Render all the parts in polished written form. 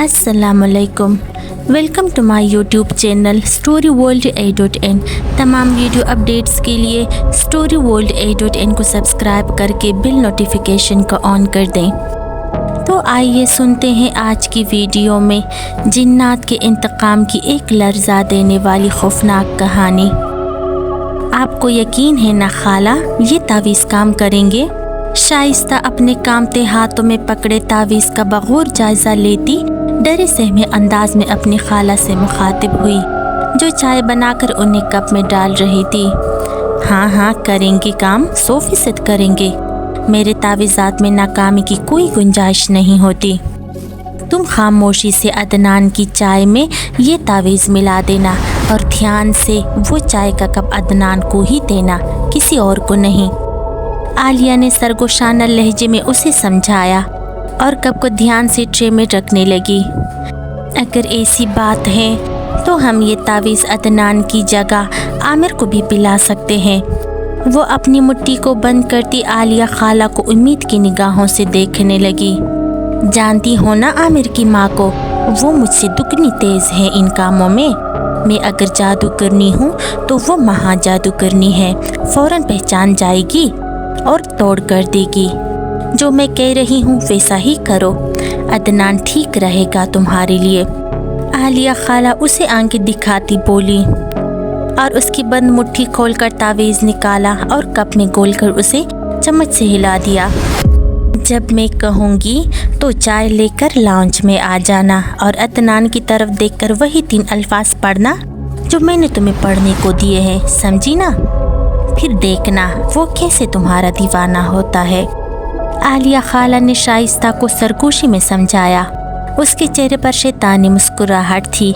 السلام علیکم، welcome to my YouTube channel Story World A.N۔ تمام ویڈیو اپڈیٹس کے لیے اسٹوری ورلڈ A.N کو سبسکرائب کر کے بل نوٹیفیکیشن کو آن کر دیں۔ تو آئیے سنتے ہیں آج کی ویڈیو میں جنات کے انتقام کی ایک لرزا دینے والی خوفناک کہانی۔ آپ کو یقین ہے نا خالہ یہ تعویذ کام کریں گے؟ شائستہ اپنے کامتے ہاتھوں میں پکڑے تعویذ کا بغور جائزہ لیتی ڈرے سہمے انداز میں اپنی خالہ سے مخاطب ہوئی، جو چائے بنا کر انہیں کپ میں ڈال رہی تھی۔ ہاں کریں گے کام، 100% کریں گے، میرے تعویذات میں ناکامی کی کوئی گنجائش نہیں ہوتی۔ تم خاموشی سے عدنان کی چائے میں یہ تعویذ ملا دینا اور دھیان سے وہ چائے کا کپ عدنان کو ہی دینا، کسی اور کو نہیں۔ عالیہ نے سرگوشانہ لہجے میں اسے سمجھایا اور کپ کو دھیان سے ٹرے میں رکھنے لگی۔ اگر ایسی بات ہے تو ہم یہ تعویذ عدنان کی جگہ عامر کو بھی پلا سکتے ہیں۔ وہ اپنی مٹھی کو بند کرتی عالیہ خالہ کو امید کی نگاہوں سے دیکھنے لگی۔ جانتی ہو نا عامر کی ماں کو، وہ مجھ سے دگنی تیز ہے ان کاموں میں۔ میں اگر جادو کرنی ہوں تو وہ مہا جادو کرنی ہے، فوراً پہچان جائے گی اور توڑ کر دے گی۔ جو میں کہہ رہی ہوں ویسا ہی کرو، عدنان ٹھیک رہے گا تمہارے لیے۔ عالیہ خالہ اسے آنکھیں دکھاتی بولی اور اس کی بند مٹھی کھول کر تعویذ نکالا اور کپ میں گول کر اسے چمچ سے ہلا دیا۔ جب میں کہوں گی تو چائے لے کر لاؤنج میں آ جانا اور عدنان کی طرف دیکھ کر وہی 3 الفاظ پڑھنا جو میں نے تمہیں پڑھنے کو دیے ہیں، سمجھی نا؟ پھر دیکھنا وہ کیسے تمہارا دیوانہ ہوتا ہے۔ عالیہ خالہ نے شائستہ کو سرگوشی میں سمجھایا۔ اس کے چہرے پر شیطانی مسکراہٹ تھی۔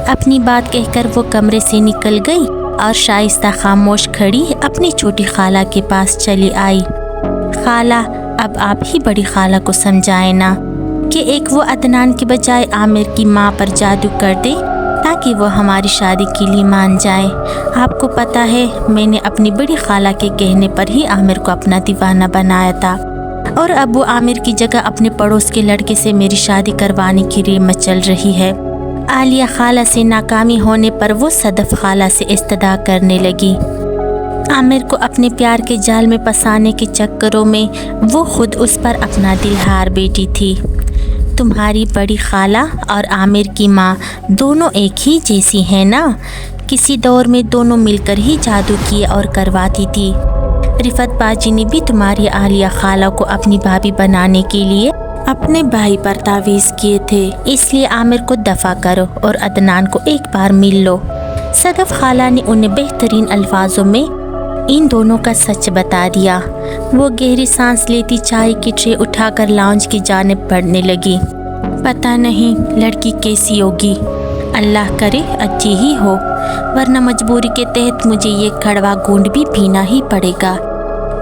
اپنی بات کہہ کر وہ کمرے سے نکل گئی اور شائستہ خاموش کھڑی اپنی چھوٹی خالہ کے پاس چلی آئی۔ خالہ اب آپ ہی بڑی خالہ کو سمجھائیں نا کہ ایک وہ عدنان کی بجائے عامر کی ماں پر جادو کر دے تاکہ وہ ہماری شادی کے لیے مان جائے۔ آپ کو پتہ ہے میں نے اپنی بڑی خالہ کے کہنے پر ہی عامر کو اپنا دیوانہ بنایا تھا، اور اب وہ عامر کی جگہ اپنے پڑوس کے لڑکے سے میری شادی کروانے کی ریل مچل رہی ہے۔ عالیہ خالہ سے ناکامی ہونے پر وہ صدف خالہ سے استدعا کرنے لگی۔ عامر کو اپنے پیار کے جال میں پھنسانے کے چکروں میں وہ خود اس پر اپنا دل ہار بیٹھی تھی۔ تمہاری بڑی خالہ اور عامر کی ماں دونوں ایک ہی جیسی ہیں نا؟ کسی دور میں دونوں مل کر ہی جادو کیے اور کرواتی تھی۔ رفت باجی نے بھی تمہاری عالیہ خالہ کو اپنی بھابھی بنانے کے لیے اپنے بھائی پر تعویذ کیے تھے، اس لیے عامر کو دفع کرو اور عدنان کو ایک بار مل لو۔ صدف خالہ نے انہیں بہترین الفاظوں میں ان دونوں کا سچ بتا دیا۔ وہ گہری سانس لیتی چائے کی ٹرے اٹھا کر لاؤنج کی جانب بڑھنے لگی۔ پتہ نہیں لڑکی کیسی ہوگی، اللہ کرے اچھی ہی ہو، ورنہ مجبوری کے تحت مجھے یہ کڑوا گونڈ بھی پینا ہی پڑے گا۔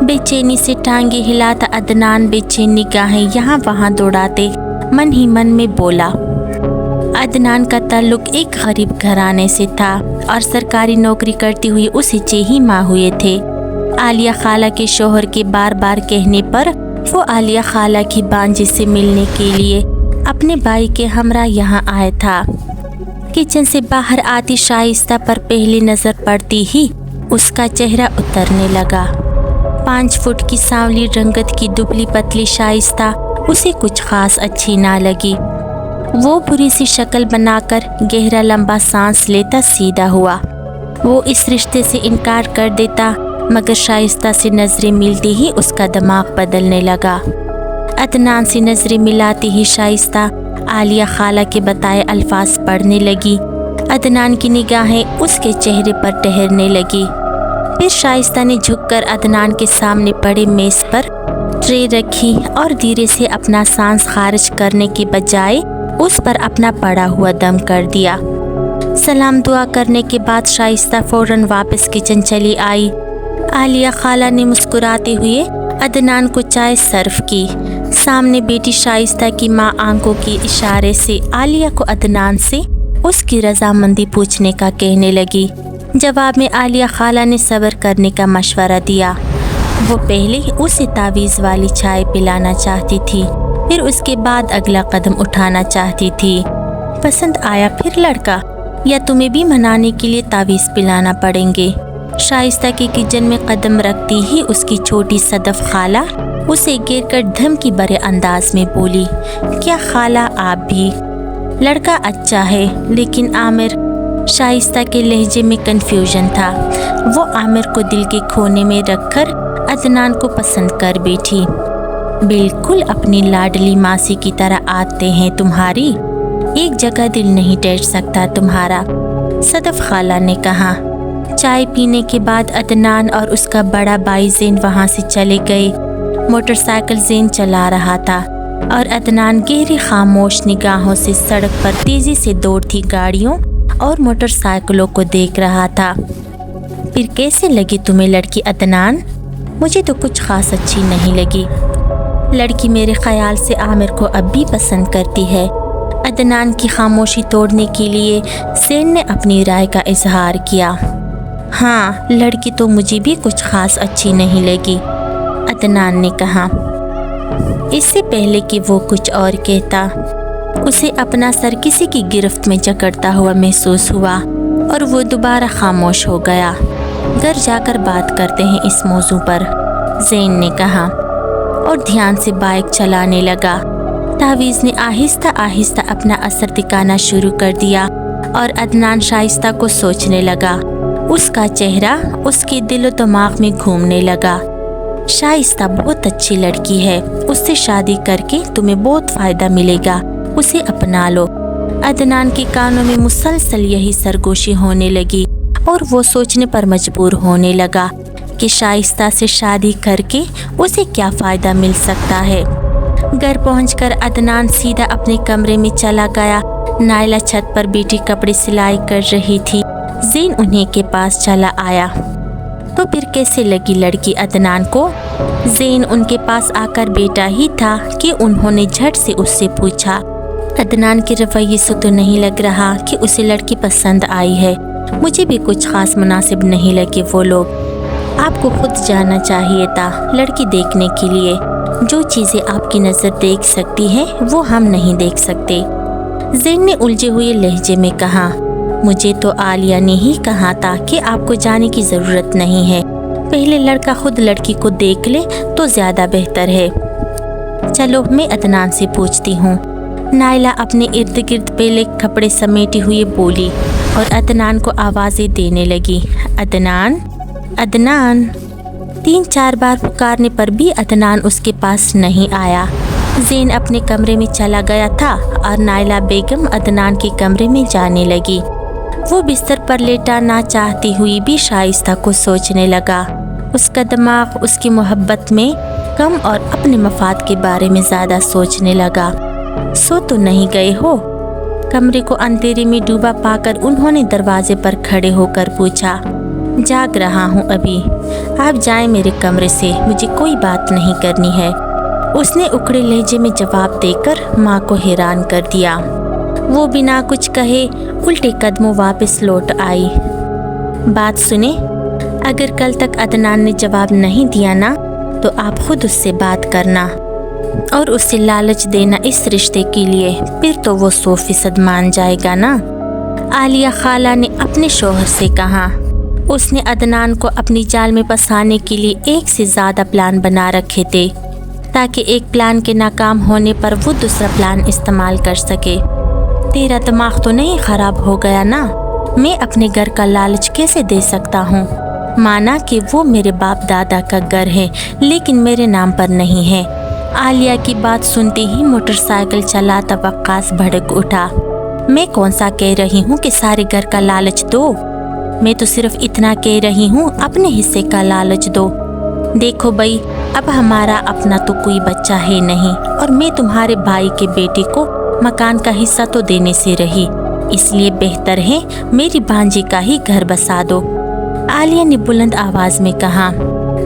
بے چینی سے ٹانگیں ہلاتا عدنان بے چین نگاہیں یہاں وہاں دوڑاتے من ہی من میں بولا۔ عدنان کا تعلق ایک غریب گھرانے سے تھا اور سرکاری نوکری کرتی ہوئی اسے 6 ہی ماہ ہوئے تھے۔ عالیہ خالہ کے شوہر کے بار بار کہنے پر وہ عالیہ خالہ کی بانجی سے ملنے کے لیے اپنے بھائی کے ہمراہ یہاں آیا تھا۔ کچن سے باہر آتی شائستہ پر پہلی نظر پڑتی ہی اس کا چہرہ اترنے لگا۔ 5 فٹ کی سانولی رنگت کی دبلی پتلی شائستہ اسے کچھ خاص اچھی نہ لگی۔ وہ بری سی شکل بنا کر گہرا لمبا سانس لیتا سیدھا ہوا۔ وہ اس رشتے سے انکار کر دیتا، مگر شائستہ سے نظریں ملتی ہی اس کا دماغ بدلنے لگا۔ عدنان سے نظریں ملاتی ہی شائستہ عالیہ خالہ کے بتائے الفاظ پڑھنے لگی۔ عدنان کی نگاہیں اس کے چہرے پر ٹہرنے لگی۔ پھر شائستہ نے جھک کر عدنان کے سامنے پڑے میز پر ٹرے رکھی اور دھیرے سے اپنا سانس خارج کرنے کے بجائے اس پر اپنا پڑا ہوا دم کر دیا۔ سلام دعا کرنے کے بعد شائستہ فوراً واپس کچن چلی آئی۔ عالیہ خالہ نے مسکراتے ہوئے عدنان کو چائے سرو کی۔ سامنے بیٹی شائستہ کی ماں آنکھوں کے اشارے سے عالیہ کو عدنان سے اس کی رضامندی پوچھنے کا کہنے لگی۔ جواب میں عالیہ خالہ نے صبر کرنے کا مشورہ دیا۔ وہ پہلے اسے تعویذ والی چائے پلانا چاہتی تھی، پھر اس کے بعد اگلا قدم اٹھانا چاہتی تھی۔ पसंद आया फिर लड़का, या तुम्हें भी मनाने के लिए तावीज़ पिलाना पड़ेंगे। शाइस्ता के किचन में कदम रखती ही उसकी छोटी सदफ खाला उसे घेर कर धमकी भरे अंदाज में बोली, क्या खाला आप भी? लड़का अच्छा है, लेकिन आमिर। शाइस्ता के लहजे में कंफ्यूजन था। वो आमिर को दिल के कोने में रखकर अदनान को पसंद कर बैठी। बिल्कुल अपनी लाडली मासी की तरह आते हैं तुम्हारी, एक जगह दिल नहीं ठहर सकता तुम्हारा, सदफ खाला ने कहा। चाय पीने के बाद अदनान और उसका बड़ा भाई ज़ैन वहाँ से चले गए। मोटरसाइकिल ज़ैन चला रहा था और अदनान गहरी खामोश निगाहों से सड़क पर तेज़ी से दौड़ती गाड़ियों और मोटरसाइकिलों को देख रहा था। फिर कैसे लगी तुम्हें लड़की अदनान? मुझे तो कुछ खास अच्छी नहीं लगी। लड़की मेरे ख्याल से आमिर को अब भी पसंद करती है। अदनान की खामोशी तोड़ने के लिए ज़ैन ने अपनी राय का इजहार किया। हाँ, लड़की तो मुझे भी कुछ खास अच्छी नहीं लगी, अदनान ने कहा। इससे पहले कि वो कुछ और कहता, उसे अपना सर किसी की गिरफ्त में जकड़ता हुआ महसूस हुआ और वो दोबारा खामोश हो गया। घर जाकर बात करते हैं इस मौजू पर, ज़ैन ने कहा और ध्यान से बाइक चलाने लगा। तावीज़ ने आहिस्ता आहिस्ता अपना असर दिखाना शुरू कर दिया और अदनान शाइस्ता को सोचने लगा। उसका चेहरा उसके दिल और दिमाग में घूमने लगा। शाइस्ता बहुत अच्छी लड़की है, उससे शादी करके तुम्हें बहुत फ़ायदा मिलेगा, उसे अपना लो। अदनान के कानों में मुसलसल यही सरगोशी होने लगी और वो सोचने पर मजबूर होने लगा कि शाइस्ता से शादी करके उसे क्या फ़ायदा मिल सकता है। घर पहुंचकर अदनान सीधा अपने कमरे में चला गया। नायला छत पर बैठी कपड़े सिलाई कर रही थी। ज़ैन उन्हीं के पास चला आया। तो फिर कैसे लगी लड़की अदनान को? ज़ैन उनके पास आकर बैठा ही था कि उन्होंने झट से उससे पूछा, अदनान के रवैये से तो नहीं लग रहा कि उसे लड़की पसंद आई है। मुझे भी कुछ खास मुनासिब नहीं लगे वो लोग। आपको खुद जाना चाहिए था लड़की देखने के लिए। जो चीज़ें आपकी नज़र देख सकती है वो हम नहीं देख सकते। ज़ैन ने उलझे हुए लहजे में कहा, मुझे तो आलिया ने ही कहा था कि आपको जाने की ज़रूरत नहीं है। पहले लड़का खुद लड़की को देख ले तो ज़्यादा बेहतर है। चलो मैं अदनान से पूछती हूँ। नायला अपने इर्द गिर्द पहले कपड़े समेटे हुए बोली और अदनान को आवाज़ें देने लगी, अदनान, अदनान। 3-4 बार पुकारने पर भी अदनान उसके पास नहीं आया। ज़ैन अपने कमरे में चला गया था और नायला बेगम अदनान के कमरे में जाने लगी। वो बिस्तर पर लेटा ना चाहती हुई भी शाइस्ता को सोचने लगा। उसका दिमाग उसकी मोहब्बत में कम और अपने मफाद के बारे में ज़्यादा सोचने लगा। सो तो नहीं गए हो? कमरे को अंधेरे में डूबा पाकर उन्होंने दरवाजे पर खड़े होकर पूछा। जाग रहा हूँ अभी, आप जाएं मेरे कमरे से, मुझे कोई बात नहीं करनी है। उसने उखड़े लहजे में जवाब देकर माँ को हैरान कर दिया। वो बिना कुछ कहे उल्टे कदमों वापस लौट आई। बात सुने, अगर कल तक अदनान ने जवाब नहीं दिया ना तो आप खुद उससे बात करना और उसे लालच देना इस रिश्ते के लिए, फिर तो वो 100% मान जाएगा ना। आलिया खाला ने अपने शौहर से कहा। उसने अदनान को अपनी जाल में फंसाने के लिए एक से ज़्यादा प्लान बना रखे थे ताकि एक प्लान के नाकाम होने पर वो दूसरा प्लान इस्तेमाल कर सके। तेरा दिमाग तो नहीं ख़राब हो गया ना? मैं अपने घर का लालच कैसे दे सकता हूँ? माना कि वो मेरे बाप दादा का घर है लेकिन मेरे नाम पर नहीं है। आलिया की बात सुनते ही मोटरसाइकिल चलाता वक्कास भड़क उठा। मैं कौन सा कह रही हूँ कि सारे घर का लालच दो, मैं तो सिर्फ इतना कह रही हूँ अपने हिस्से का लालच दो। देखो भाई, अब हमारा अपना तो कोई बच्चा है नहीं और मैं तुम्हारे भाई के बेटे को मकान का हिस्सा तो देने से रही, इसलिए बेहतर है मेरी भांजी का ही घर बसा दो। आलिया ने बुलंद आवाज में कहा।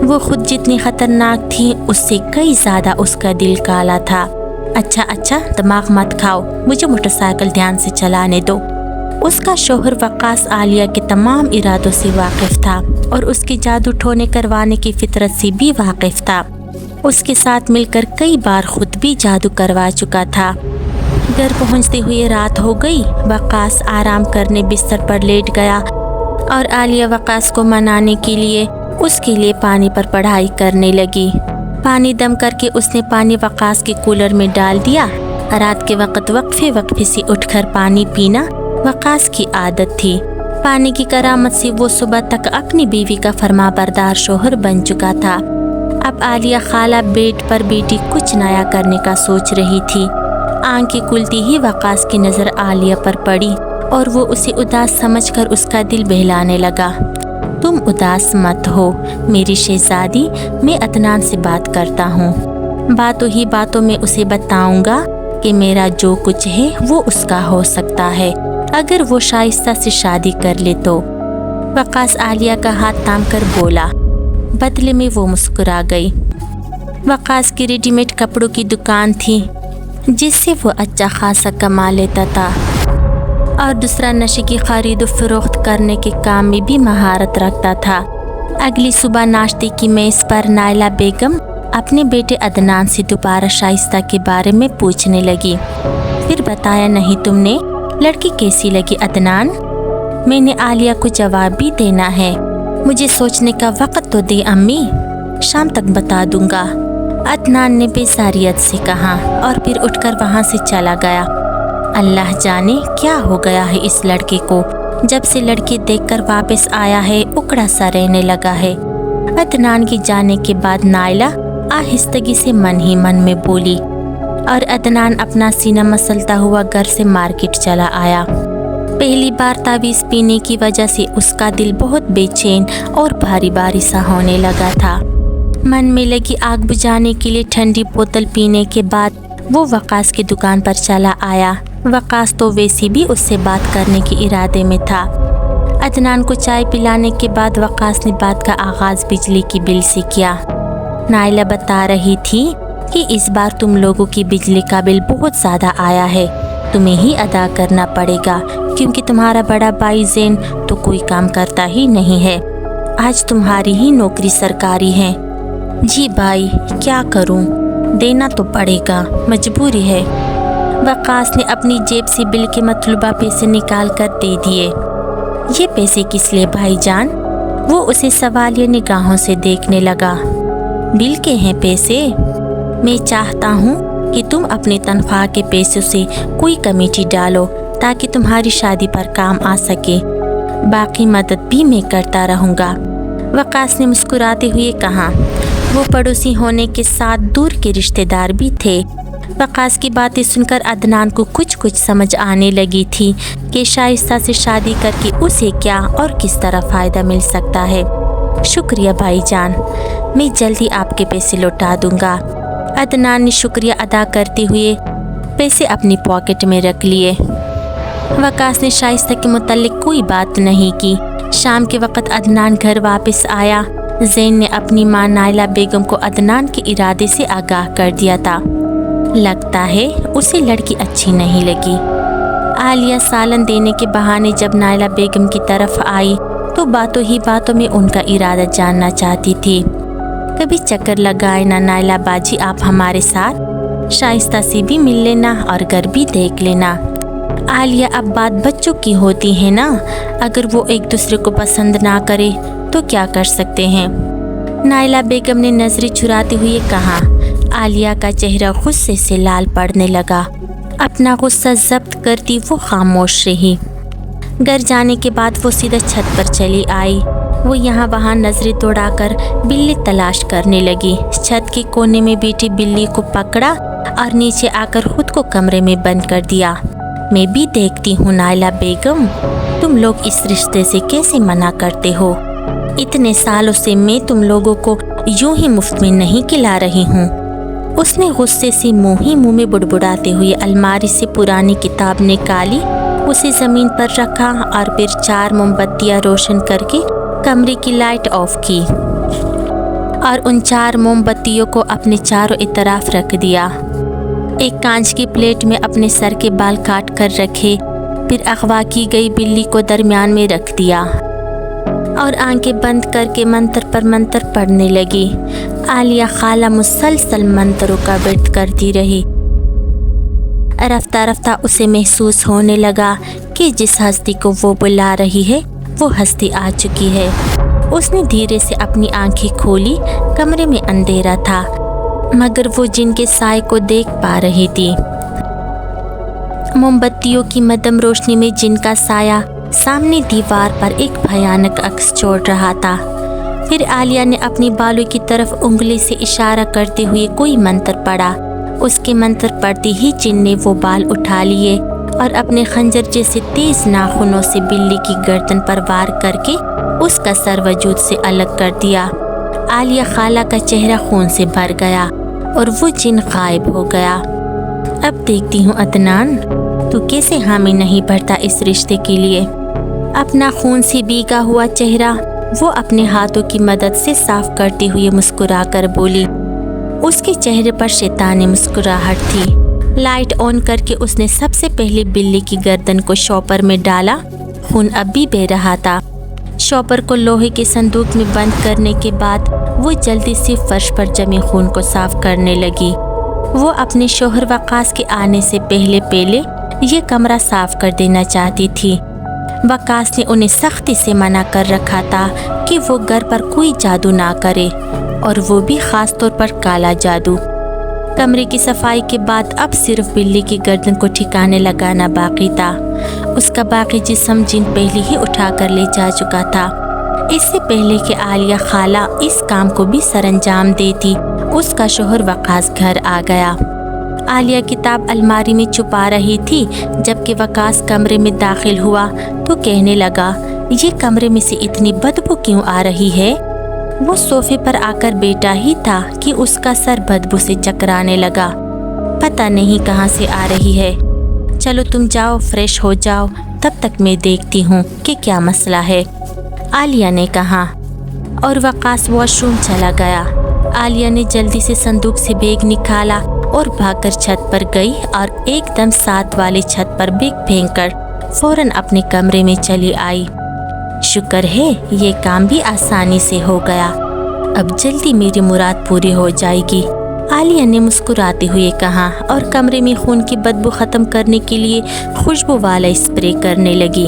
वो खुद जितनी खतरनाक थी उससे कई ज्यादा उसका दिल काला था। अच्छा दिमाग मत खाओ, मुझे मोटरसाइकिल ध्यान से चलाने दो। उसका शौहर वक्कास आलिया के तमाम इरादों से वाकिफ था और उसके जादू टोने करवाने की फितरत से भी वाकिफ था। उसके साथ मिलकर कई बार खुद भी जादू करवा चुका था। घर पहुंचते हुए रात हो गई। वकास आराम करने बिस्तर पर लेट गया और आलिया वकास को मनाने के लिए उसके लिए पानी पर पढ़ाई करने लगी। पानी दम करके उसने पानी वकास के कूलर में डाल दिया। रात के वक्त वक्फे वक्फे से उठकर पानी पीना वकास की आदत थी। पानी की करामत से वो सुबह तक अपनी बीवी का फरमाबरदार शोहर बन चुका था। अब आलिया खाला बेड पर बेटी कुछ नया करने का सोच रही थी। आंखें खुलती ही वकास की नज़र आलिया पर पड़ी और वो उसे उदास समझकर उसका दिल बहलाने लगा। तुम उदास मत हो मेरी शहजादी, मैं अदनान से बात करता हूँ। बातों ही बातों में उसे बताऊंगा कि मेरा जो कुछ है वो उसका हो सकता है अगर वो शाइस्ता से शादी कर ले तो। वकास आलिया का हाथ थाम कर बोला। बदले में वो मुस्कुरा गई। वकास की रेडीमेड कपड़ों की दुकान थी जिससे वो अच्छा खासा कमा लेता था और दूसरा नशे की खरीद फरोख्त करने के काम में भी महारत रखता था। अगली सुबह नाश्ते की मेज़ पर नाइला बेगम अपने बेटे अदनान से दोबारा शाइस्ता के बारे में पूछने लगी। फिर बताया नहीं तुमने, लड़की कैसी लगी अदनान? मैंने आलिया को जवाब भी देना है। मुझे सोचने का वक्त तो दे अम्मी, शाम तक बता दूंगा, अदनान ने बेसारियत से कहा और फिर उठकर वहाँ से चला गया। अल्लाह जाने क्या हो गया है इस लड़के को, जब से लड़की देखकर वापस आया है उकड़ा सा रहने लगा है। अदनान के जाने के बाद नाइला आहिस्तगी से मन ही मन में बोली और अदनान अपना सीना मसलता हुआ घर से मार्केट चला आया। पहली बार तावीज़ पीने की वजह से उसका दिल बहुत बेचैन और भारी भारी सा होने लगा था। मन में लगी आग बुझाने के लिए ठंडी बोतल पीने के बाद वो वकास की दुकान पर चला आया। वकास तो वैसे भी उससे बात करने के इरादे में था। अदनान को चाय पिलाने के बाद वकास ने बात का आगाज़ बिजली की बिल से किया। नाइला बता रही थी कि इस बार तुम लोगों की बिजली का बिल बहुत ज़्यादा आया है, तुम्हें ही अदा करना पड़ेगा क्योंकि तुम्हारा बड़ा भाई ज़ैन तो कोई काम करता ही नहीं है। आज तुम्हारी ही नौकरी सरकारी है। जी भाई, क्या करूं, देना तो पड़ेगा, मजबूरी है। वकास ने अपनी जेब से बिल के मतलूबा पैसे निकाल कर दे दिए। ये पैसे किस लिए भाईजान? वो उसे सवालिया निगाहों से देखने लगा। बिल के हैं पैसे? मैं चाहता हूँ कि तुम अपनी तनख्वाह के पैसों से कोई कमेटी डालो ताकि तुम्हारी शादी पर काम आ सके। बाकी मदद भी मैं करता रहूँगा। वकास ने मुस्कुराते हुए कहा। वो पड़ोसी होने के साथ दूर के रिश्तेदार भी थे। वकास की बातें सुनकर अदनान को कुछ कुछ समझ आने लगी थी कि शाइस्ता से शादी करके उसे क्या और किस तरह फ़ायदा मिल सकता है। शुक्रिया भाईजान, मैं जल्दी आपके पैसे लौटा दूंगा। अदनान ने शुक्रिया अदा करते हुए पैसे अपनी पॉकेट में रख लिए। वकास ने शाइस्ता के मुताल्लिक कोई बात नहीं की। शाम के वक्त अदनान घर वापस आया। ज़ैन ने अपनी माँ नाइला बेगम को अदनान के इरादे से आगाह कर दिया था। लगता है उसे लड़की अच्छी नहीं लगी। आलिया सालन देने के बहाने जब नाइला बेगम की तरफ आई तो बातों ही बातों में उनका इरादा जानना चाहती थी। कभी चक्कर लगाए ना नाइला बाजी आप हमारे साथ, शाइस्ता से भी मिल लेना और घर भी देख लेना। आलिया, अब बात बच्चों की होती है ना, अगर वो एक दूसरे को पसंद ना करे तो क्या कर सकते हैं। नाइला बेगम ने नजरें चुराते हुए कहा। आलिया का चेहरा गुस्से से लाल पड़ने लगा। अपना गुस्सा जब्त करती वो खामोश रही। घर जाने के बाद वो सीधा छत पर चली आई। वो यहाँ वहाँ नजरें दौड़ाकर बिल्ली तलाश करने लगी। छत के कोने में बैठी बिल्ली को पकड़ा और नीचे आकर खुद को कमरे में बंद कर दिया। मैं भी देखती हूँ नाइला बेगम, तुम लोग इस रिश्ते से कैसे मना करते हो। इतने सालों से मैं तुम लोगों को यूं ही मुफ्त में नहीं खिला रही हूँ। उसने गुस्से से मुँह ही मुँह में बुड़बुड़ाते हुए अलमारी से पुरानी किताब निकाली, उसे ज़मीन पर रखा और फिर 4 मोमबत्तियाँ रोशन करके कमरे की लाइट ऑफ की और उन 4 मोमबत्तियों को अपने चारों तरफ रख दिया। एक कांच की प्लेट में अपने सर के बाल काट कर रखे, फिर अगवा की गई बिल्ली को दरमियान में रख दिया और आंखें बंद करके मंत्र पर मंत्र पढ़ने लगी। आलिया खाला मुसलसल मंत्रों का विर्द करती रही। رفتہ رفتہ اسے محسوس ہونے لگا کہ جس ہستی کو وہ بلا رہی ہے وہ ہستی آ چکی ہے۔ اس نے دھیرے سے اپنی آنکھیں کھولی۔ کمرے میں اندھیرا تھا مگر وہ جن کے سائے کو دیکھ پا رہی تھی۔ موم بتیوں کی مدھم روشنی میں جن کا سایہ سامنے دیوار پر ایک بھیانک عکس چھوڑ رہا تھا۔ پھر عالیہ نے اپنی بالوں کی طرف انگلی سے اشارہ کرتے ہوئے کوئی منتر پڑھا۔ اس کے منتر پڑھتے ہی جن نے وہ بال اٹھا لیے اور اپنے خنجر جیسے تیز ناخنوں سے بلی کی گردن پر وار کر کے اس کا سر وجود سے الگ کر دیا۔ عالیہ خالہ کا چہرہ خون سے بھر گیا اور وہ جن غائب ہو گیا۔ اب دیکھتی ہوں عدنان تو کیسے حامی نہیں بھرتا اس رشتے کے لیے۔ اپنا خون سے بھیگا ہوا چہرہ وہ اپنے ہاتھوں کی مدد سے صاف کرتے ہوئے مسکرا کر بولی۔ اس کے چہرے پر شیطانی مسکراہٹ تھی۔ لائٹ آن کر کے اس نے سب سے پہلے بلی کی گردن کو شاپر میں ڈالا۔ خون اب بھی بہہ رہا تھا۔ شاپر کو لوہے کے صندوق میں بند کرنے کے بعد وہ جلدی سے فرش پر جمے خون کو صاف کرنے لگی۔ وہ اپنے شوہر وقاص کے آنے سے پہلے یہ کمرہ صاف کر دینا چاہتی تھی۔ وقاص نے انہیں سختی سے منع کر رکھا تھا کہ وہ گھر پر کوئی جادو نہ کرے، اور وہ بھی خاص طور پر کالا جادو۔ کمرے کی صفائی کے بعد اب صرف بلی کی گردن کو ٹھکانے لگانا باقی تھا۔ اس کا باقی جسم جن پہلے ہی اٹھا کر لے جا چکا تھا۔ اس سے پہلے کہ عالیہ خالہ اس کام کو بھی سر انجام دیتی، اس کا شوہر وقاص گھر آ گیا۔ عالیہ کتاب الماری میں چھپا رہی تھی، جبکہ وقاص کمرے میں داخل ہوا تو کہنے لگا، یہ کمرے میں سے اتنی بدبو کیوں آ رہی ہے؟ وہ صوفے پر آ کر بیٹھا ہی تھا کہ اس کا سر بدبو سے چکرانے لگا۔ پتہ نہیں کہاں سے آ رہی ہے۔ چلو تم جاؤ فریش ہو جاؤ، تب تک میں دیکھتی ہوں کہ کیا مسئلہ ہے، عالیہ نے کہا، اور وقاص واش روم چلا گیا۔ عالیہ نے جلدی سے صندوق سے بیگ نکالا اور بھاگ کر چھت پر گئی اور ایک دم ساتھ والی چھت پر بیگ پھینک کر فوراً اپنے کمرے میں چلی آئی۔ شکر ہے یہ کام بھی آسانی سے ہو گیا، اب جلدی میری مراد پوری ہو جائے گی، عالیہ نے مسکراتے ہوئے کہا، اور کمرے میں خون کی بدبو ختم کرنے کے لیے خوشبو والا اسپرے کرنے لگی۔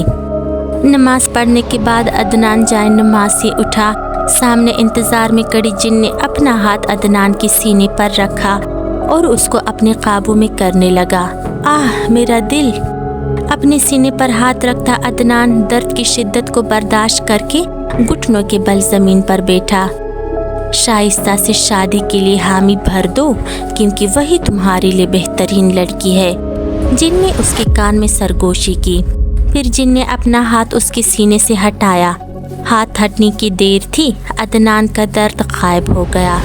نماز پڑھنے کے بعد عدنان جائے نماز سے اٹھا۔ سامنے انتظار میں کڑی جن نے اپنا ہاتھ عدنان کے سینے پر رکھا اور اس کو اپنے قابو میں کرنے لگا۔ آہ میرا دل! اپنے سینے پر ہاتھ رکھتا عدنان درد کی شدت کو برداشت کر کے گھٹنوں کے بل زمین پر بیٹھا۔ شائستہ سے شادی کے لیے حامی بھر دو، کیونکہ وہی تمہارے لیے بہترین لڑکی ہے، جن نے اس کے کان میں سرگوشی کی۔ پھر جن نے اپنا ہاتھ اس کے سینے سے ہٹایا۔ ہاتھ ہٹنے کی دیر تھی، عدنان کا درد غائب ہو گیا۔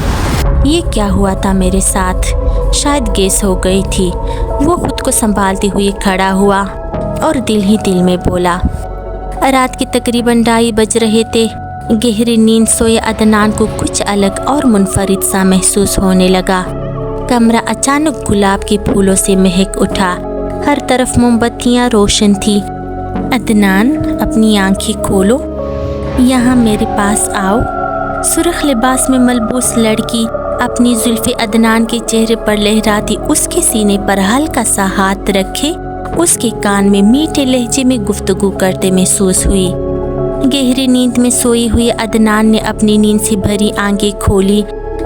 یہ کیا ہوا تھا میرے ساتھ؟ شاید گیس ہو گئی تھی۔ وہ خود کو سنبھالتے ہوئے کھڑا ہوا اور دل ہی دل میں بولا۔ رات کے تقریباً 2:30 بج رہے تھے۔ گہری نیند سوئے عدنان کو کچھ الگ اور منفرد سا محسوس ہونے لگا۔ کمرہ اچانک گلاب کے پھولوں سے مہک اٹھا۔ ہر طرف موم بتیاں روشن تھی۔ عدنان اپنی آنکھیں کھولو، یہاں میرے پاس آؤ۔ سرخ لباس میں ملبوس لڑکی اپنی زلفیں عدنان کے چہرے پر لہراتی اس کے سینے پر ہلکا سا ہاتھ رکھے اس کے کان میں میٹھے لہجے میں گفتگو کرتے محسوس ہوئی۔ گہری نیند میں سوئی ہوئی عدنان نے اپنی نیند سے بھری آنکھیں کھولی۔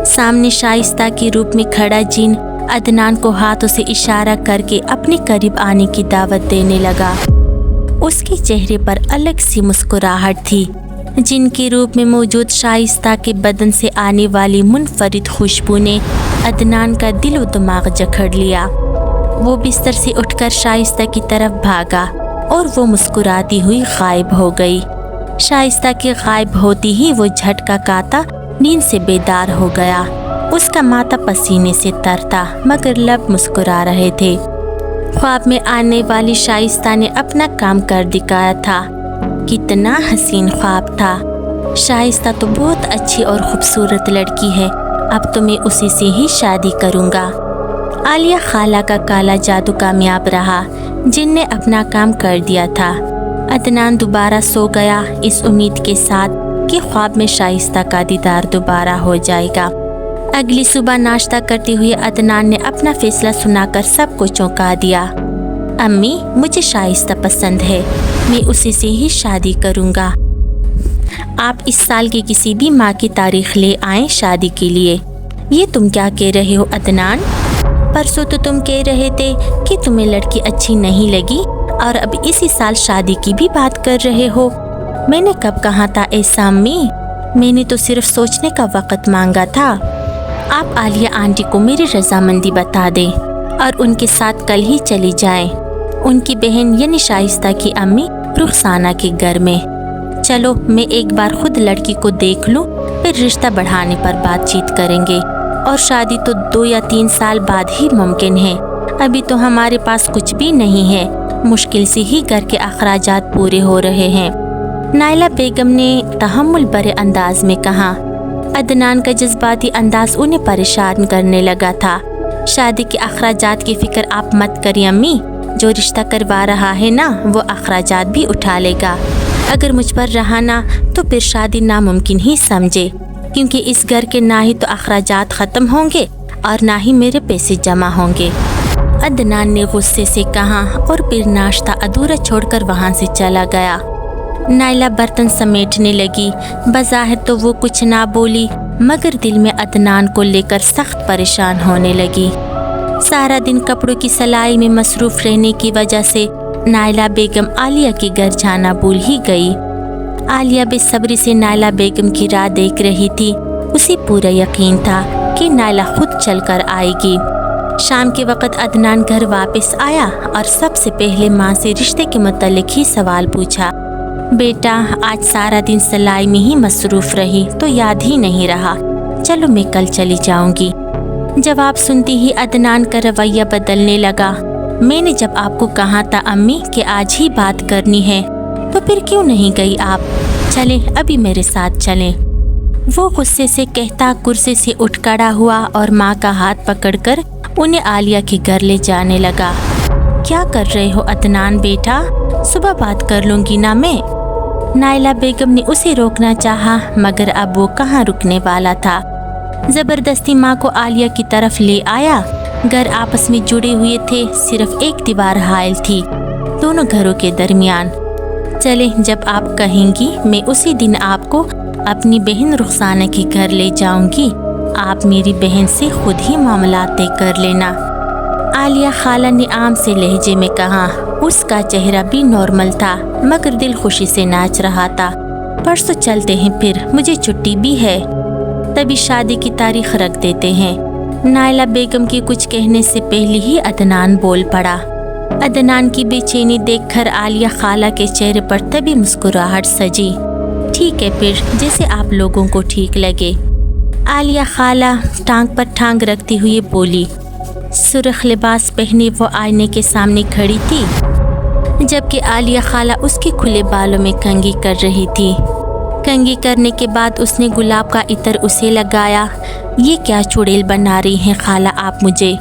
سامنے شائستہ کے روپ میں کھڑا جن عدنان کو ہاتھوں سے اشارہ کر کے اپنے قریب آنے کی دعوت دینے لگا۔ اس کے چہرے پر الگ سی مسکراہٹ تھی۔ جن کے روپ میں موجود شائستہ کے بدن سے آنے والی منفرد خوشبو نے عدنان کا دل و دماغ جکڑ لیا۔ وہ بستر سے اٹھ کر شائستہ کی طرف بھاگا اور وہ مسکراتی ہوئی غائب ہو گئی۔ شائستہ کے غائب ہوتی ہی وہ جھٹکا کھاتا نیند سے بیدار ہو گیا۔ اس کا ماتھا پسینے سے تر تھا مگر لب مسکرا رہے تھے۔ خواب میں آنے والی شائستہ نے اپنا کام کر دکھایا تھا۔ کتنا حسین خواب تھا۔ شائستہ تو بہت اچھی اور خوبصورت لڑکی ہے، اب تو میں اسی سے ہی شادی کروں گا۔ عالیہ خالہ کا کالا جادو کامیاب رہا۔ جن نے اپنا کام کر دیا تھا۔ عدنان دوبارہ سو گیا اس امید کے ساتھ کہ خواب میں شائستہ کا دیدار دوبارہ ہو جائے گا۔ अगली सुबह नाश्ता करते हुए अदनान ने अपना फैसला सुनाकर सबको चौंका दिया। अम्मी, मुझे शाइस्ता पसंद है, मैं उसी से ही शादी करूँगा। आप इस साल की किसी भी माह की तारीख ले आएं शादी के लिए। ये तुम क्या कह रहे हो अदनान? परसों तो तुम कह रहे थे कि तुम्हें लड़की अच्छी नहीं लगी और अब इसी साल शादी की भी बात कर रहे हो। मैंने कब कहा था ऐसा अम्मी? मैंने तो सिर्फ सोचने का वक्त मांगा था। आप आलिया आंटी को मेरी रजामंदी बता दें और उनके साथ कल ही चली जाएं, उनकी बहन यानी शाइस्ता की अम्मी रुखसाना के घर में। चलो मैं एक बार खुद लड़की को देख लूं, फिर रिश्ता बढ़ाने पर बातचीत करेंगे। और शादी तो 2 या 3 साल बाद ही मुमकिन है। अभी तो हमारे पास कुछ भी नहीं है, मुश्किल से ही घर के अखराजात पूरे हो रहे हैं। नाइला बेगम ने तहम्मुल भरे अंदाज में कहा। अदनान का जज्बाती अंदाज उन्हें परेशान करने लगा था। शादी के अखराजात की फिक्र आप मत करिए अम्मी, जो रिश्ता करवा रहा है ना वो अखराजात भी उठा लेगा। अगर मुझ पर रहा ना तो फिर शादी नामुमकिन ही समझे, क्योंकि इस घर के ना ही तो अखराजात ख़त्म होंगे और ना ही मेरे पैसे जमा होंगे। अदनान ने गुस्से से कहा और फिर नाश्ता अधूरा छोड़कर वहाँ से चला गया। नाइला बर्तन समेटने लगी। बज़ाहिर तो वो कुछ ना बोली, मगर दिल में अदनान को लेकर सख्त परेशान होने लगी। सारा दिन कपड़ों की सिलाई में मसरूफ़ रहने की वजह से नाइला बेगम आलिया के घर जाना भूल ही गई। आलिया बेसब्री से नाइला बेगम की राह देख रही थी। उसे पूरा यकीन था कि नाइला खुद चलकर आएगी। शाम के वक़्त अदनान घर वापस आया और सबसे पहले माँ से रिश्ते के मुतालिक ही सवाल पूछा। बेटा, आज सारा दिन सिलाई में ही मसरूफ़ रही तो याद ही नहीं रहा। चलो मैं कल चली जाऊंगी। जवाब सुनते ही अदनान का रवैया बदलने लगा। मैंने जब आपको कहा था अम्मी कि आज ही बात करनी है, तो फिर क्यों नहीं गई आप? चलें, अभी मेरे साथ चलें। वो गुस्से से कहता कुर्सी से उठ खड़ा हुआ और माँ का हाथ पकड़कर उन्हें आलिया के घर ले जाने लगा। क्या कर रहे हो अदनान बेटा? सुबह बात कर लूँगी ना मैं। नाइला बेगम ने उसे रोकना चाहा, मगर अब वो कहाँ रुकने वाला था। ज़बरदस्ती माँ को आलिया की तरफ ले आया। घर आपस में जुड़े हुए थे, सिर्फ एक दीवार हाइल थी दोनों घरों के दरमियान। चले, जब आप कहेंगी मैं उसी दिन आपको अपनी बहन रुखसाना के घर ले जाऊंगी। आप मेरी बहन से खुद ही मामला तय कर लेना। आलिया खाला ने आम से लहजे में कहा। उसका चेहरा भी नॉर्मल था, मगर दिल खुशी से नाच रहा था। परसों चलते हैं, फिर मुझे छुट्टी भी है, तभी शादी की तारीख रख देते हैं। नाइला बेगम के कुछ कहने से पहले ही अदनान बोल पड़ा। अदनान की बेचैनी देखकर आलिया खाला के चेहरे पर तभी मुस्कुराहट सजी। ठीक है फिर, जैसे आप लोगों को ठीक लगे। आलिया खाला टांग पर टांग रखती हुई बोली। सुर्ख लिबास पहने वो आईने के सामने खड़ी थी, जबकि आलिया खाला उसके खुले बालों में कंघी कर रही थी। कंघी करने के बाद उसने गुलाब का इत्र उसे लगाया। ये क्या चुड़ैल बना रही हैं खाला आप मुझे?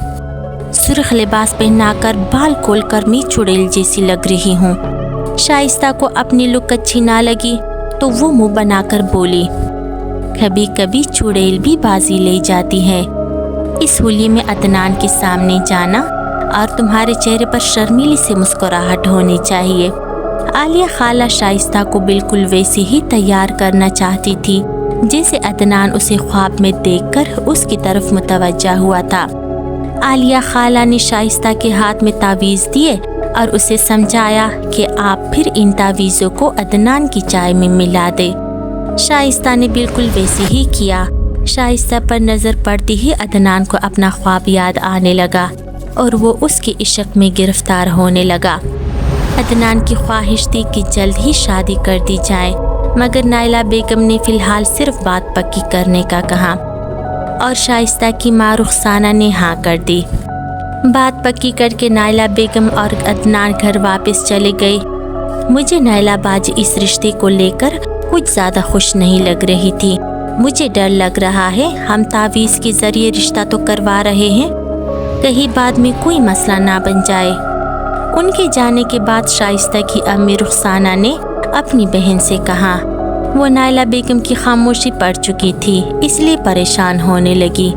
सुर्ख लिबास पहनाकर बाल खोलकर मैं चुड़ैल जैसी लग रही हूँ। शाइस्ता को अपनी लुक अच्छी ना लगी तो वो मुंह बनाकर बोली, कभी कभी चुड़ैल भी बाजी ले जाती है। इस होली में अदनान के सामने जाना और तुम्हारे चेहरे पर शर्मीली से मुस्कुराहट होनी चाहिए। आलिया खाला शाइस्ता को बिल्कुल वैसे ही तैयार करना चाहती थी जैसे अदनान उसे ख्वाब में देखकर उसकी तरफ मुतवज्जा हुआ था। आलिया खाला ने शाइस्ता के हाथ में तावीज़ दिए और उसे समझाया कि आप फिर इन तावीज़ों को अदनान की चाय में मिला दे। शाइस्ता ने बिल्कुल वैसे ही किया। शाइस्ता पर नज़र पड़ती ही अदनान को अपना ख्वाब याद आने लगा और वो उसके इश्क में गिरफ्तार होने लगा। अदनान की ख्वाहिश थी कि जल्द ही शादी कर दी जाए, मगर नाइला बेगम ने फ़िलहाल सिर्फ बात पक्की करने का कहा और शाइस्ता की माँ रुखसाना ने हाँ कर दी। बात पक्की करके नाइला बेगम और अदनान घर वापस चले गए। मुझे नाइला बाजी इस रिश्ते को लेकर कुछ ज़्यादा खुश नहीं लग रही थी। मुझे डर लग रहा है हम तावीज़ के ज़रिए रिश्ता तो करवा रहे हैं, कहीं बाद में कोई मसला ना बन जाए। उनके जाने के बाद शाइस्ता की अम्मी रुखसाना ने अपनी बहन से कहा, वो नाइला बेगम की खामोशी पड़ चुकी थी, इसलिए परेशान होने लगी।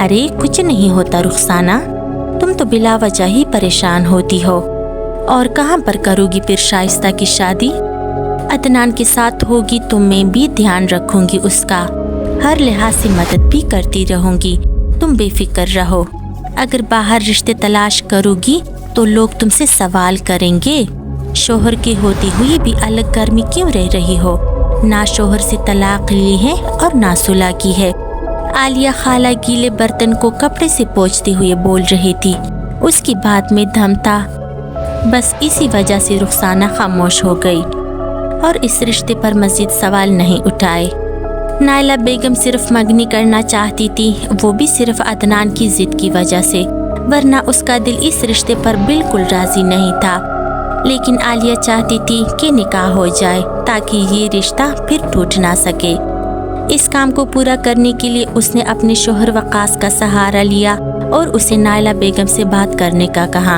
अरे कुछ नहीं होता रुखसाना, तुम तो बिला वजह ही परेशान होती हो। और कहाँ पर करोगी फिर शाइस्ता की शादी? अदनान के साथ होगी तो मैं भी ध्यान रखूंगी उसका, हर लिहाज से मदद भी करती रहूंगी, तुम बेफिक्र रहो। अगर बाहर रिश्ते तलाश करोगी तो लोग तुमसे सवाल करेंगे, शोहर के होते हुए भी अलग घर में क्यों रह रही हो? ना शोहर से तलाक ली है और ना सुलह की है। आलिया खाला गीले बर्तन को कपड़े से पोंछते हुए बोल रही थी। उसकी बात में दम था। बस इसी वजह से रुखसाना खामोश हो गई और इस रिश्ते पर मजीद सवाल नहीं उठाए। नाइला बेगम सिर्फ मंगनी करना चाहती थी, वो भी सिर्फ अदनान की जिद की वजह से, वरना उसका दिल इस रिश्ते पर बिल्कुल राजी नहीं था। लेकिन आलिया चाहती थी कि निकाह हो जाए ताकि ये रिश्ता फिर टूट ना सके। इस काम को पूरा करने के लिए उसने अपने शोहर वकास का सहारा लिया और उसे नाइला बेगम से बात करने का कहा।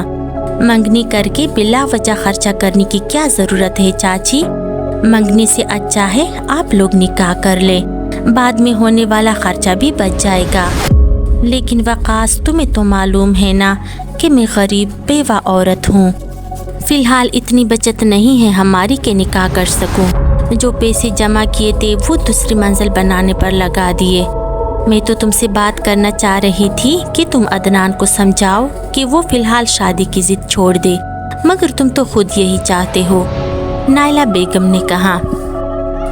मंगनी करके बिला वजह खर्चा करने की क्या ज़रूरत है चाची? मंगनी से अच्छा है आप लोग निकाह कर ले, बाद में होने वाला खर्चा भी बच जाएगा। लेकिन वकास तुम्हें तो मालूम है ना कि मैं गरीब बेवा औरत हूँ। फिलहाल इतनी बचत नहीं है हमारी कि निकाह कर सकूं। जो पैसे जमा किए थे वो दूसरी मंजिल बनाने पर लगा दिए। मैं तो तुमसे बात करना चाह रही थी कि तुम अदनान को समझाओ कि वो फिलहाल शादी की जिद छोड़ दे, मगर तुम तो खुद यही चाहते हो, नाइला बेगम ने कहा,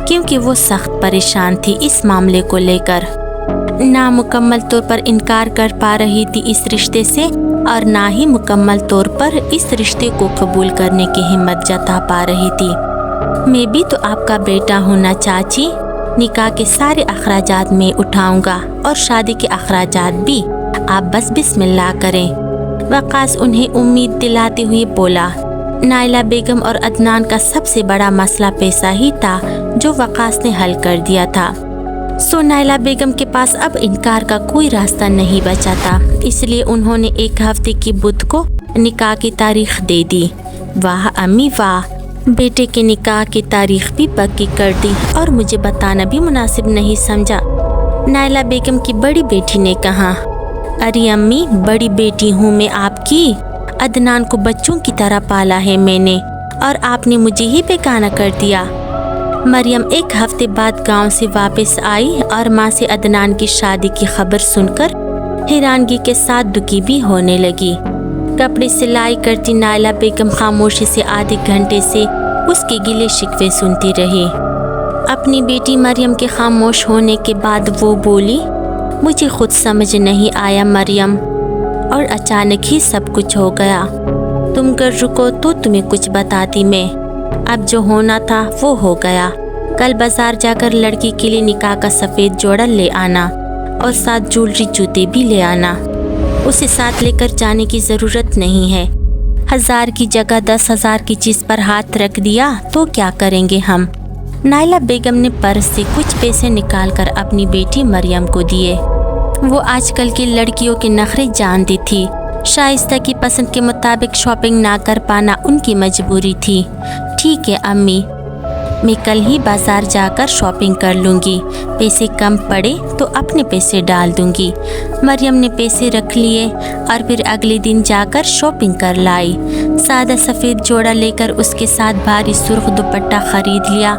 क्योंकि वो सख्त परेशान थी इस मामले को लेकर। ना मुकम्मल तौर पर इनकार कर पा रही थी इस रिश्ते से और ना ही मुकम्मल तौर पर इस रिश्ते को कबूल करने की हिम्मत जता पा रही थी। मैं भी तो आपका बेटा हूँ ना चाची, निकाह के सारे अखराजात मैं उठाऊंगा और शादी के अखराजात भी, आप बस बिस्मिल्लाह करें। वकास उन्हें उम्मीद दिलाते हुए बोला। नाइला बेगम और अदनान का सबसे बड़ा मसला पैसा ही था जो वकास ने हल कर दिया था। सो नाइला बेगम के पास अब इनकार का कोई रास्ता नहीं बचा था, इसलिए उन्होंने एक हफ्ते की बुध को निकाह की तारीख दे दी। वाह अम्मी वाह, बेटे के निकाह की तारीख भी पक्की कर दी और मुझे बताना भी मुनासिब नहीं समझा, नाइला बेगम की बड़ी बेटी ने कहा। अरे अम्मी, बड़ी बेटी हूँ मैं आपकी, अदनान को बच्चों की तरह पाला है मैंने और आपने मुझे ही बेगाना कर दिया। मरियम एक हफ्ते बाद गांव से वापस आई और माँ से अदनान की शादी की खबर सुनकर हैरानगी के साथ दुखी भी होने लगी। कपड़े सिलाई करती नाइला बेगम खामोशी से आधे घंटे से उसके गिले शिकवे सुनती रही। अपनी बेटी मरियम के खामोश होने के बाद वो बोली, मुझे खुद समझ नहीं आया मरियम, और अचानक ही सब कुछ हो गया। तुम घर रुको तो तुम्हें कुछ बताती मैं। अब जो होना था वो हो गया। कल बाजार जाकर लड़की के लिए निकाह का सफ़ेद जोड़ा ले आना और साथ ज्वेलरी जूते भी ले आना। उसे साथ लेकर जाने की ज़रूरत नहीं है। 1000 की जगह 10,000 की चीज़ पर हाथ रख दिया तो क्या करेंगे हम? नाइला बेगम ने पर्स से कुछ पैसे निकालकर अपनी बेटी मरियम को दिए। वो आजकल की लड़कियों के नखरे जानती थी। शाइस्ता की पसंद के मुताबिक शॉपिंग ना कर पाना उनकी मजबूरी थी। ठीक है अम्मी, मैं कल ही बाजार जाकर शॉपिंग कर लूँगी, पैसे कम पड़े तो अपने पैसे डाल दूँगी। मरियम ने पैसे रख लिए और फिर अगले दिन जाकर शॉपिंग कर लाई। सादा सफ़ेद जोड़ा लेकर उसके साथ भारी सुर्ख दुपट्टा खरीद लिया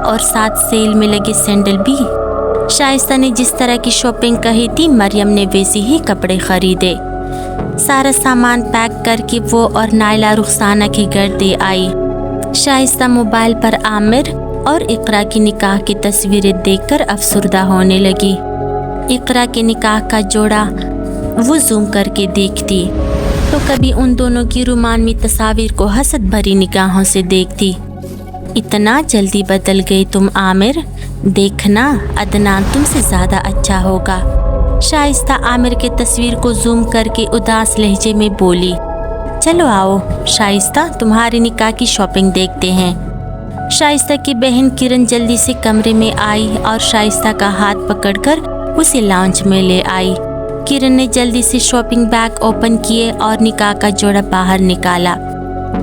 और साथ सेल में लगे सैंडल भी। शाइस्ता ने जिस तरह की शॉपिंग कही थी मरियम ने वैसे ही कपड़े खरीदे। सारा सामान पैक करके वो और नाइला रुखसाना के घर दे आई। शाइस्ता मोबाइल पर आमिर और इकरा की निकाह की तस्वीरें देखकर अफसुर्दा होने लगी। इकरा के निकाह का जोड़ा वो जूम करके देखती तो कभी उन दोनों की रुमानी तस्वीर को हसद भरी निगाहों से देखती। इतना जल्दी बदल गई तुम आमिर, देखना अदनान तुमसे ज़्यादा अच्छा होगा। शाइस्ता आमिर के तस्वीर को जूम करके उदास लहजे में बोली। चलो आओ शाइस्ता, तुम्हारे निकाह की शॉपिंग देखते हैं। शाइस्ता की बहन किरण जल्दी से कमरे में आई और शाइस्ता का हाथ पकड़कर उसे लाउंज में ले आई। किरण ने जल्दी से शॉपिंग बैग ओपन किए और निकाह का जोड़ा बाहर निकाला।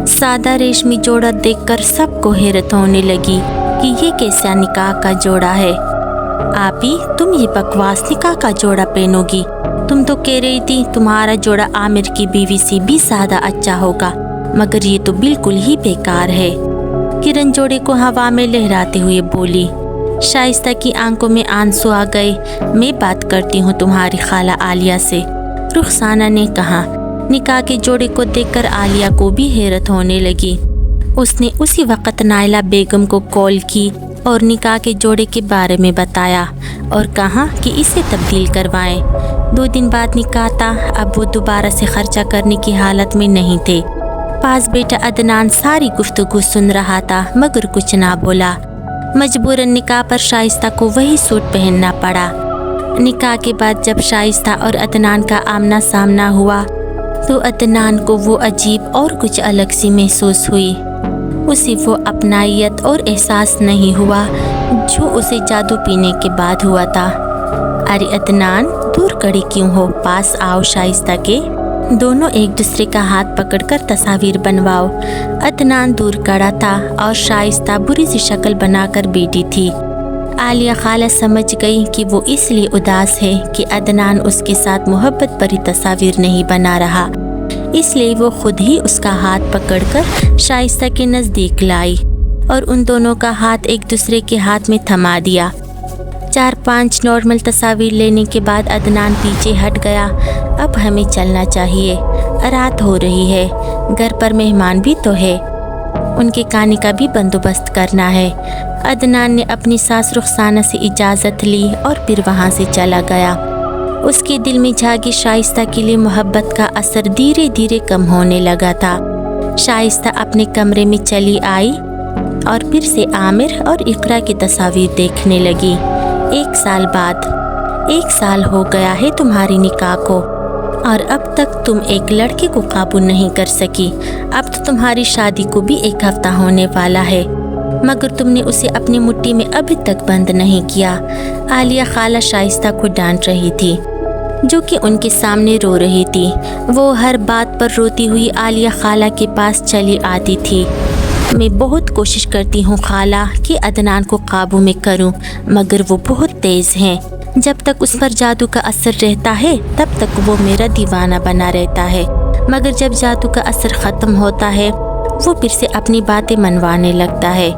सादा रेशमी जोड़ा देखकर सबको हैरत होने लगी कि ये कैसा निकाह का जोड़ा है। आपी, तुम ये बकवास निकाह का जोड़ा पहनोगी? तुम तो कह रही थी तुम्हारा जोड़ा आमिर की बीवी से भी ज्यादा अच्छा होगा, मगर ये तो बिल्कुल ही बेकार है। किरण जोड़े को हवा में लहराते हुए बोली। शाइस्ता की आंखों में आंसू आ गए। मैं बात करती हूँ तुम्हारी खाला आलिया से, रुखसाना ने कहा। निकाह के जोड़े को देखकर आलिया को भी हैरत होने लगी। उसने उसी वक्त नाइला बेगम को कॉल की और निकाह के जोड़े के बारे में बताया और कहा कि इसे तब्दील करवाएं। 2 दिन बाद निकाह था। अब वो दोबारा से खर्चा करने की हालत में नहीं थे। पास बेटा अदनान सारी गुफ्तगू सुन रहा था मगर कुछ ना बोला। मजबूरन निकाह पर शाइस्ता को वही सूट पहनना पड़ा। निकाह के बाद जब शाइस्ता और अदनान का आमना सामना हुआ तो अदनान को वो अजीब और कुछ अलग सी महसूस हुई। उसे वो अपनायत और एहसास नहीं हुआ जो उसे जादू पीने के बाद हुआ था। अरे अदनान, दूर खड़ी क्यों हो? पास आओ शाइस्ता के। दोनों एक दूसरे का हाथ पकड़कर तस्वीर बनवाओ। अदनान दूर खड़ा था और शाइस्ता बुरी सी शक्ल बनाकर बैठी थी। आलिया खाला समझ गई कि वो इसलिए उदास है कि अदनान उसके साथ मोहब्बत भरी तस्वीर नहीं बना रहा, इसलिए वो खुद ही उसका हाथ पकड़कर शाइस्ता के नज़दीक लाई और उन दोनों का हाथ एक दूसरे के हाथ में थमा दिया। 4-5 नॉर्मल तस्वीर लेने के बाद अदनान पीछे हट गया। अब हमें चलना चाहिए, रात हो रही है, घर पर मेहमान भी तो है, उनके खाने का भी बंदोबस्त करना है। अदनान ने अपनी सास रुखसाना से इजाज़त ली और फिर वहाँ से चला गया। उसके दिल में जागी शाइस्ता के लिए मोहब्बत का असर धीरे धीरे कम होने लगा था। शाइस्ता अपने कमरे में चली आई और फिर से आमिर और इकरा की तस्वीर देखने लगी। 1 साल बाद, 1 साल हो गया है तुम्हारी निकाह को और अब तक तुम एक लड़के को काबू नहीं कर सकी। अब तो तुम्हारी शादी को भी 1 हफ्ता होने वाला है, मगर तुमने उसे अपनी मुट्ठी में अभी तक बंद नहीं किया। आलिया खाला शाइस्ता को डांट रही थी, जो कि उनके सामने रो रही थी। वो हर बात पर रोती हुई आलिया खाला के पास चली आती थी। मैं बहुत कोशिश करती हूँ खाला कि अदनान को काबू में करूँ, मगर वो बहुत तेज़ हैं। जब तक उस पर जादू का असर रहता है तब तक वो मेरा दीवाना बना रहता है, मगर जब जादू का असर ख़त्म होता है वो फिर से अपनी बातें मनवाने लगता है।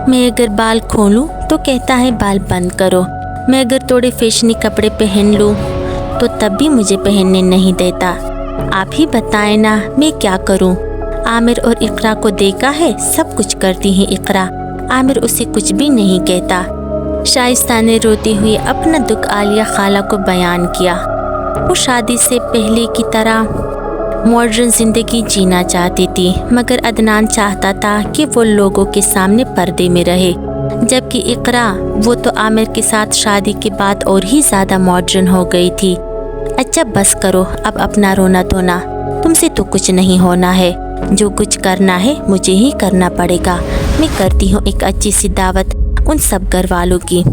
मैं अगर बाल खोलूँ तो कहता है बाल बंद करो। मैं अगर थोड़े फैशनी कपड़े पहन लूँ तो तब भी मुझे पहनने नहीं देता। आप ही बताएं ना मैं क्या करूँ? आमिर और इकरा को देखा है, सब कुछ करती है इकरा, आमिर उसे कुछ भी नहीं कहता। शाइस्ता ने रोती हुई अपना दुख आलिया खाला को बयान किया। वो शादी से पहले की तरह मॉडर्न ज़िंदगी जीना चाहती थी, मगर अदनान चाहता था कि वो लोगों के सामने पर्दे में रहे, जबकि इकरा वो तो आमिर के साथ शादी के बाद और ही ज़्यादा मॉडर्न हो गई थी। अच्छा बस करो अब अपना रोना धोना, तुमसे तो कुछ नहीं होना है, जो कुछ करना है मुझे ही करना पड़ेगा। मैं करती हूँ एक अच्छी सी दावत उन सब घर वालों की।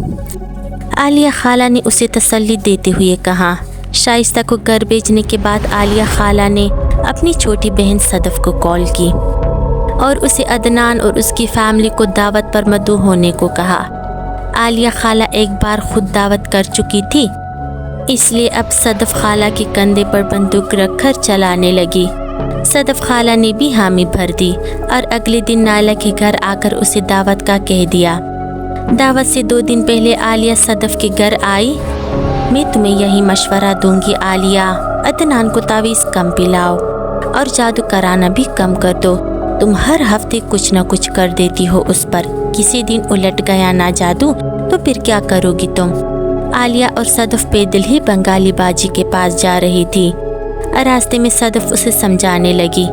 आलिया खाला ने उसे तसल्ली देते हुए कहा। शाइस्ता को घर भेजने के बाद आलिया खाला ने अपनी छोटी बहन सदफ को कॉल की और उसे अदनान और उसकी फैमिली को दावत पर मदऊ होने को कहा। आलिया खाला एक बार खुद दावत कर चुकी थी, इसलिए अब सदफ खाला के कंधे पर बंदूक रखकर चलाने लगी। सदफ खाला ने भी हामी भर दी और अगले दिन नाला के घर आकर उसे दावत का कह दिया। दावत से 2 दिन पहले आलिया सदफ के घर आई। मैं तुम्हें यही मशवरा दूंगी आलिया, अदनान को तावीज़ कम पिलाओ और जादू कराना भी कम कर दो। तुम हर हफ्ते कुछ न कुछ कर देती हो उस पर, किसी दिन उलट गया ना जादू तो फिर क्या करोगी तुम? आलिया और सदफ पैदल ही बंगाली बाजी के पास जा रही थी। रास्ते में सदफ उसे समझाने लगी,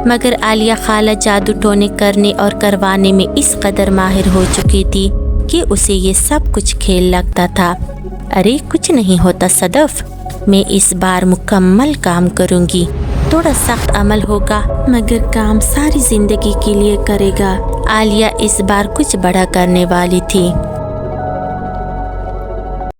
मगर आलिया खाला जादू टोने करने और करवाने में इस कदर माहिर हो चुकी थी कि उसे ये सब कुछ खेल लगता था। अरे कुछ नहीं होता सदफ, मैं इस बार मुकम्मल काम करूँगी। थोड़ा सख्त अमल होगा मगर काम सारी जिंदगी के लिए करेगा। आलिया इस बार कुछ बड़ा करने वाली थी।